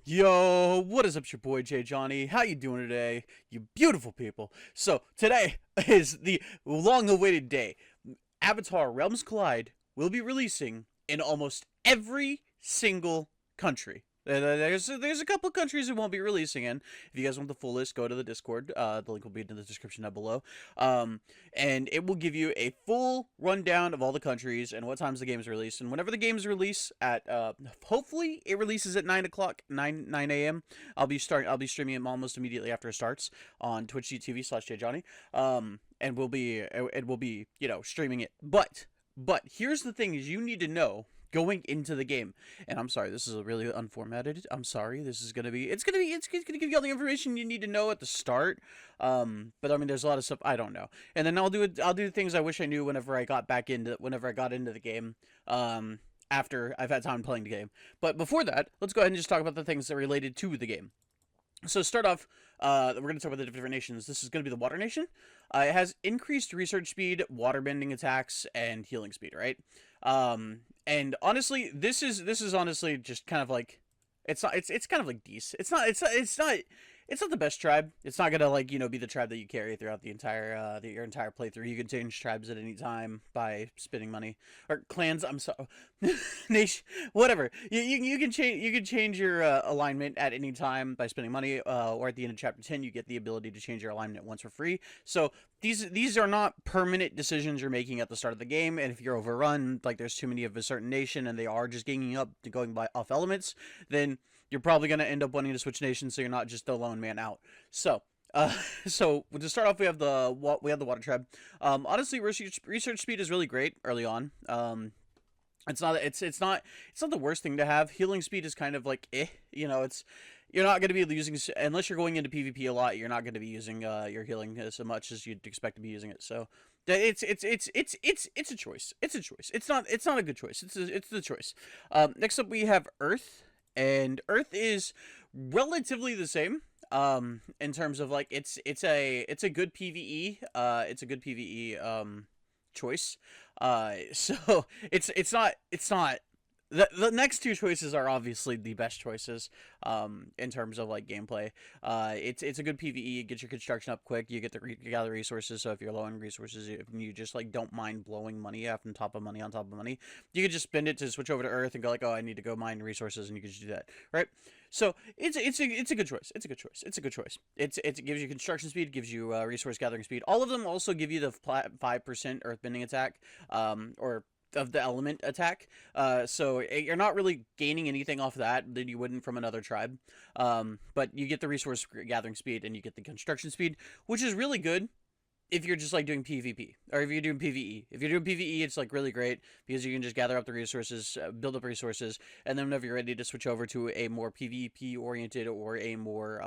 Yo, what is up, it's your boy JadeJonny? How you doing today, you beautiful people? So today is the long-awaited day. Avatar: Realms Collide will be releasing in almost every single country. There's a couple of countries it won't be releasing in. If you guys want the full list, go to the Discord. The link will be in the description down below. And it will give you a full rundown of all the countries and what times the games release. And whenever the games release at, hopefully it releases at 9 o'clock, 9 a.m. I'll be streaming it almost immediately after it starts on twitch.tv/JadeJonny. And it will be streaming it. But here's the thing: is you need to know going into the game. And I'm sorry, this is a really unformatted. I'm sorry. This is gonna be. It's gonna give you all the information you need to know at the start. But I mean, there's a lot of stuff I don't know. And then I'll do things I wish I knew whenever I got into the game. After I've had time playing the game. But before that, let's go ahead and just talk about the things that are related to the game. So start off, we're going to talk about the different nations. This is going to be the Water Nation. It has increased research speed, waterbending attacks, and healing speed, right? And honestly, this is honestly just kind of like, it's kind of like decent. It's not the best tribe. It's not gonna be the tribe that you carry throughout the entire your entire playthrough. You can change tribes at any time by spending money or clans. I'm sorry, nation, whatever. You can change your alignment at any time by spending money. Or at the end of chapter 10, you get the ability to change your alignment once for free. So these are not permanent decisions you're making at the start of the game. And if you're overrun, like there's too many of a certain nation, and they are just ganging up to going by off elements, then you're probably going to end up wanting to switch nations, so you're not just the lone man out. So, so to start off, we have the water tribe. Honestly, research speed is really great early on. It's not the worst thing to have. Healing speed is kind of like you're not going to be using, unless you're going into PvP a lot. You're not going to be using your healing as much as you'd expect to be using it. So it's a choice. It's a choice. It's not a good choice. It's the choice. Next up, we have Earth. And Earth is relatively the same in terms of like it's a good PvE choice. So it's not the next two choices are obviously the best choices in terms of like gameplay. It's a good PvE. Get your construction up quick. You get to gather resources. So if you're low on resources, if you just like don't mind blowing money on top of money on top of money, you could just spend it to switch over to Earth and go like, oh, I need to go mine resources, and you can just do that, right? So it's a good choice. It's a good choice. It's a good choice. It gives you construction speed, gives you resource gathering speed. All of them also give you the 5% earthbending attack, or of the element attack. So you're not really gaining anything off that than you wouldn't from another tribe. But you get the resource gathering speed and you get the construction speed, which is really good if you're just like doing PvP, or if you're doing PvE. If you're doing PvE, it's like really great because you can just gather up the resources, build up resources, and then whenever you're ready to switch over to a more PvP oriented or a more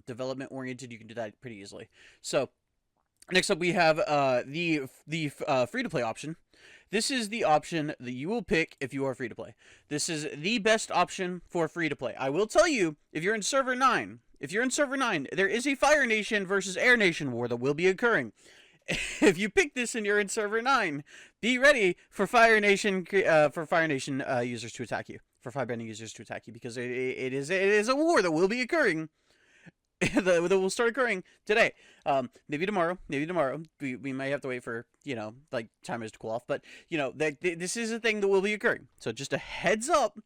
development oriented, you can do that pretty easily. So next up, we have the free-to-play option. This is the option that you will pick if you are free-to-play. This is the best option for free-to-play. I will tell you, if you're in Server 9, there is a Fire Nation versus Air Nation war that will be occurring. If you pick this and you're in Server 9, be ready for Fire Nation users to attack you. For Firebending users to attack you, because it is a war that will be occurring. that will start occurring today. Maybe tomorrow. We may have to wait for, like, timers to cool off. But, this is a thing that will be occurring. So just a heads up,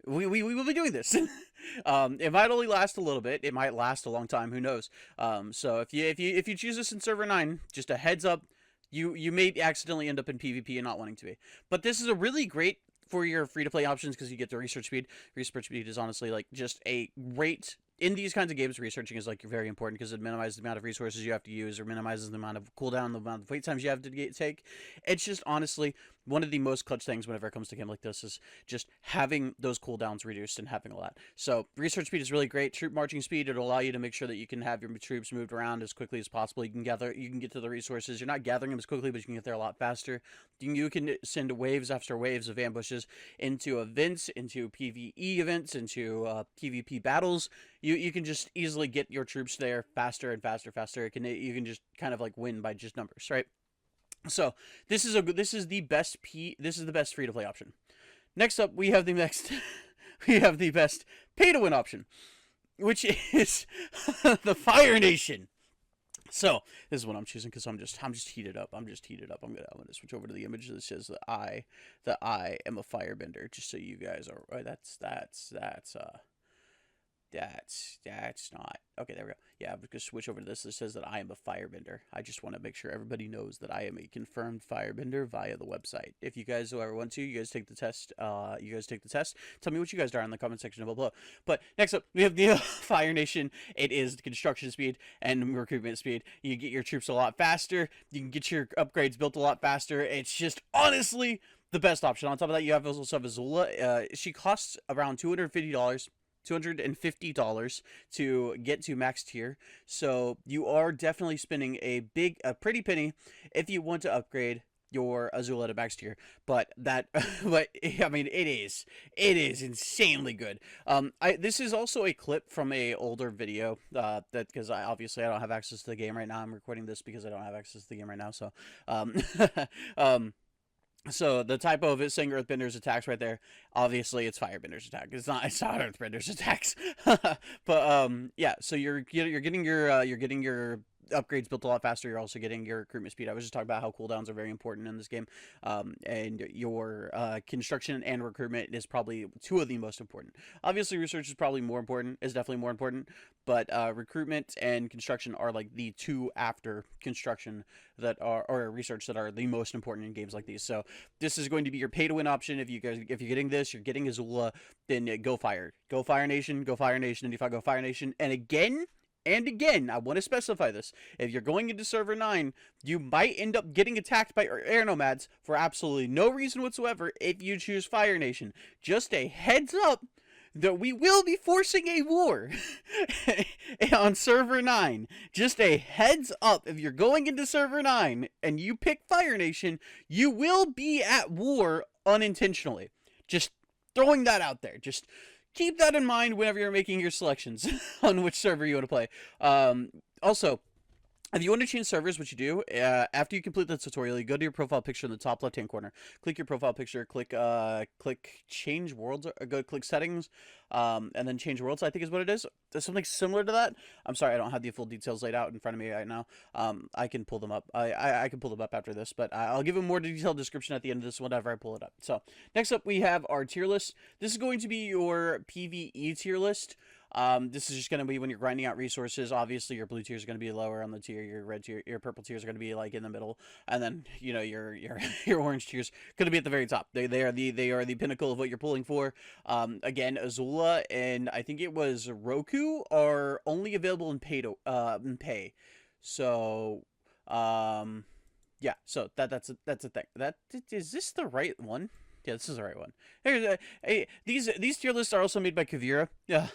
we will be doing this. It might only last a little bit. It might last a long time. Who knows? So if you choose this in Server 9, just a heads up, you may accidentally end up in PvP and not wanting to be. But this is a really great for your free-to-play options because you get the research speed. Research speed is honestly, like, just a great... In these kinds of games, researching is like very important because it minimizes the amount of resources you have to use, or minimizes the amount of cooldown, the amount of wait times you have to take. It's just honestly one of the most clutch things whenever it comes to a game like this is just having those cooldowns reduced and having all that. So research speed is really great. Troop marching speed, it'll allow you to make sure that you can have your troops moved around as quickly as possible. You can get to the resources. You're not gathering them as quickly, but you can get there a lot faster. You can send waves after waves of ambushes into events, into PvE events, into PvP battles. You can just easily get your troops there faster and faster. You can just kind of like win by just numbers, right? So this is the best free to play option. Next up, we have the next we have the best pay-to-win option, which is the Fire Nation. So this is what I'm choosing because I'm just heated up. I'm gonna switch over to the image that says that I am a firebender, just so you guys are. That's not okay. There we go. Yeah, I'm gonna switch over to this that says that I am a firebender. I just want to make sure everybody knows that I am a confirmed firebender via the website. If you guys ever want to, you guys take the test. Tell me what you guys are in the comment section below. But next up, we have the Fire Nation. It is construction speed and recruitment speed. You get your troops a lot faster. You can get your upgrades built a lot faster. It's just honestly the best option. On top of that, you have also Azula. She costs around $250. $250 to get to max tier, so you are definitely spending a pretty penny if you want to upgrade your Azula to max tier. But I mean, it is insanely good. This is also a clip from a older video that because obviously I don't have access to the game right now. I'm recording this because I don't have access to the game right now. So So the typo of it saying Earthbender's attacks right there, obviously it's Firebender's attack. It's not Earthbender's attacks. But yeah, so you're getting your upgrades built a lot faster. You're also getting your recruitment speed. I was just talking about how cooldowns are very important in this game, and your construction and recruitment is probably two of the most important. Obviously, research is probably more important. Is definitely more important, but recruitment and construction are like the two after construction that are or research that are the most important in games like these. So this is going to be your pay to win option. If you're getting this, you're getting Azula, then go Fire Nation, and if I go Fire Nation, and again, I want to specify this. If you're going into Server 9, you might end up getting attacked by Air Nomads for absolutely no reason whatsoever if you choose Fire Nation. Just a heads up that we will be forcing a war on Server 9. Just a heads up, if you're going into Server 9 and you pick Fire Nation, you will be at war unintentionally. Just throwing that out there. Just keep that in mind whenever you're making your selections on which server you want to play. Also, if you want to change servers, what you do, after you complete the tutorial, you go to your profile picture in the top left-hand corner. Click your profile picture, click change worlds, or click settings, and then change worlds, I think is what it is. There's something similar to that. I'm sorry, I don't have the full details laid out in front of me right now. I can pull them up. I can pull them up after this, but I'll give a more detailed description at the end of this whenever I pull it up. So, next up, we have our tier list. This is going to be your PvE tier list. This is just going to be when you're grinding out resources. Obviously, your blue tier is going to be lower on the tier. Your red tier, your purple tiers are going to be like in the middle, and then you know your orange tiers going to be at the very top. They are the pinnacle of what you're pulling for. Again, Azula and I think it was Roku are only available in pay. So yeah. So that's a thing. Is this the right one? Yeah, this is the right one. These tier lists are also made by Kavira. Yeah.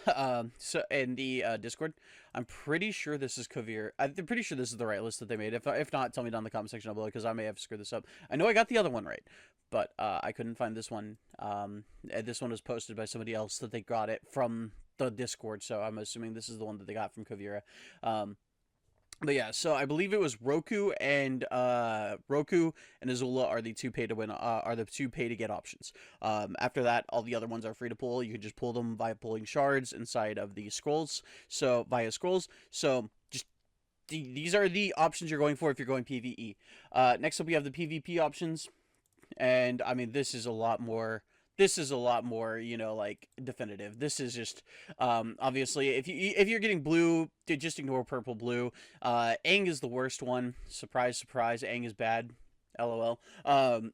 So in the Discord, I'm pretty sure this is Kavira. I'm pretty sure this is the right list that they made. If not, tell me down in the comment section below because I may have screwed this up. I know I got the other one right, but I couldn't find this one. This one was posted by somebody else that they got it from the Discord. So I'm assuming this is the one that they got from Kavira. But yeah, so I believe it was Roku and Azula are the two pay to win, are the two pay to get options. After that, all the other ones are free to pull. You can just pull them by pulling shards inside of the scrolls. So via scrolls. So just these are the options you're going for if you're going PvE. Next up, we have the PvP options, and I mean this is a lot more. This is a lot more, you know, like definitive. This is just, obviously, if you're getting blue, just ignore purple, blue. Aang is the worst one. Surprise, surprise. Aang is bad. LOL. And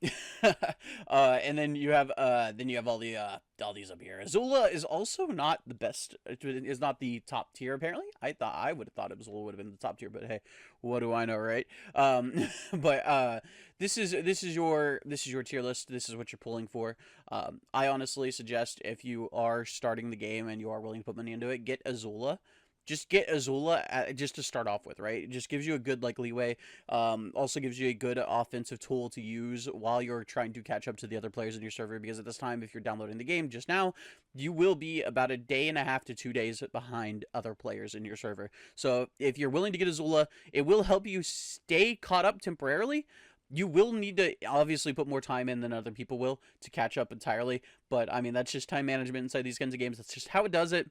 then you have all these up here. Azula is also not the best. It is not the top tier apparently. I would have thought Azula would have been the top tier, but hey, what do I know, right? But this is your tier list. This is what you're pulling for. I honestly suggest if you are starting the game and you are willing to put money into it, get Azula. Just get Azula just to start off with, right? It just gives you a good like leeway. Also gives you a good offensive tool to use while you're trying to catch up to the other players in your server. Because at this time, if you're downloading the game just now, you will be about a day and a half to 2 days behind other players in your server. So if you're willing to get Azula, it will help you stay caught up temporarily. You will need to obviously put more time in than other people will to catch up entirely, but I mean that's just time management inside these kinds of games. That's just how it does it.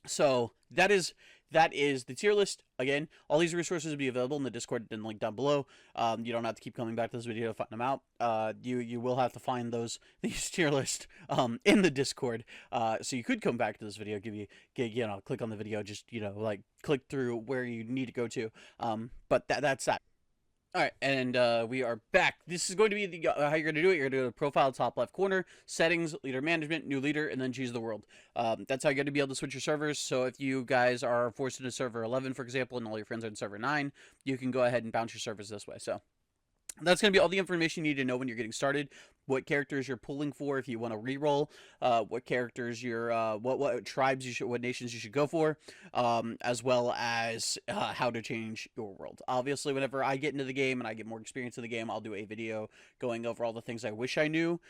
So that is the tier list. Again, all these resources will be available in the Discord and link down below. You don't have to keep coming back to this video to find them out. You will have to find these tier lists in the Discord. So you could come back to this video, click on the video, just like click through where you need to go to. But that's that. All right, and we are back. This is going to be the how you're going to do it. You're going to go to profile, top left corner, settings, leader management, new leader, and then choose the world. That's how you're going to be able to switch your servers. So if you guys are forced into server 11, for example, and all your friends are in server 9, you can go ahead and bounce your servers this way. So that's going to be all the information you need to know when you're getting started. What characters you're pulling for if you want to reroll, what characters you're, what tribes you should, what nations you should go for, as well as how to change your world. Obviously, whenever I get into the game and I get more experience in the game, I'll do a video going over all the things I wish I knew.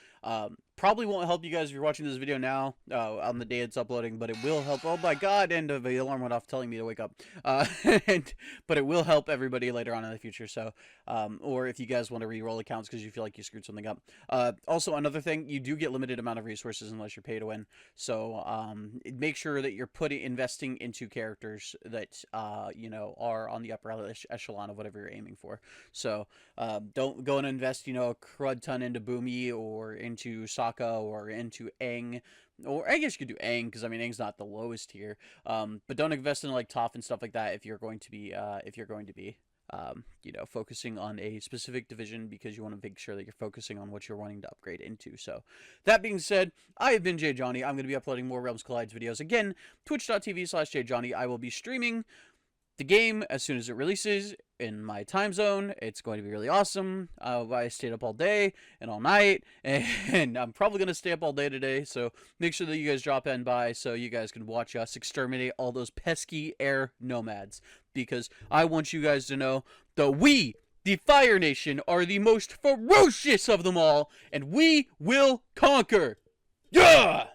Probably won't help you guys if you're watching this video now on the day it's uploading, but it will help. Oh my god, and the alarm went off telling me to wake up. But it will help everybody later on in the future. So, or if you guys want to re-roll accounts because you feel like you screwed something up. Also, another thing, you do get limited amount of resources unless you're pay to win. So, make sure that you're investing into characters that are on the upper echelon of whatever you're aiming for. So, don't go and invest a crud ton into Boomy or into Sokka or into Aang. Or I guess you could do Aang because I mean Aang's not the lowest tier. But don't invest in like Toph and stuff like that if you're going to be focusing on a specific division because you want to make sure that you're focusing on what you're wanting to upgrade into. So, that being said, I have been JadeJonny. I'm going to be uploading more Realms Collides videos. Again, twitch.tv/JadeJonny. I will be streaming the game as soon as it releases in my time zone. It's going to be really awesome. I stayed up all day and all night, and I'm probably going to stay up all day today, so make sure that you guys drop in by so you guys can watch us exterminate all those pesky air nomads, because I want you guys to know that we, the Fire Nation, are the most ferocious of them all, and we will conquer. Yeah!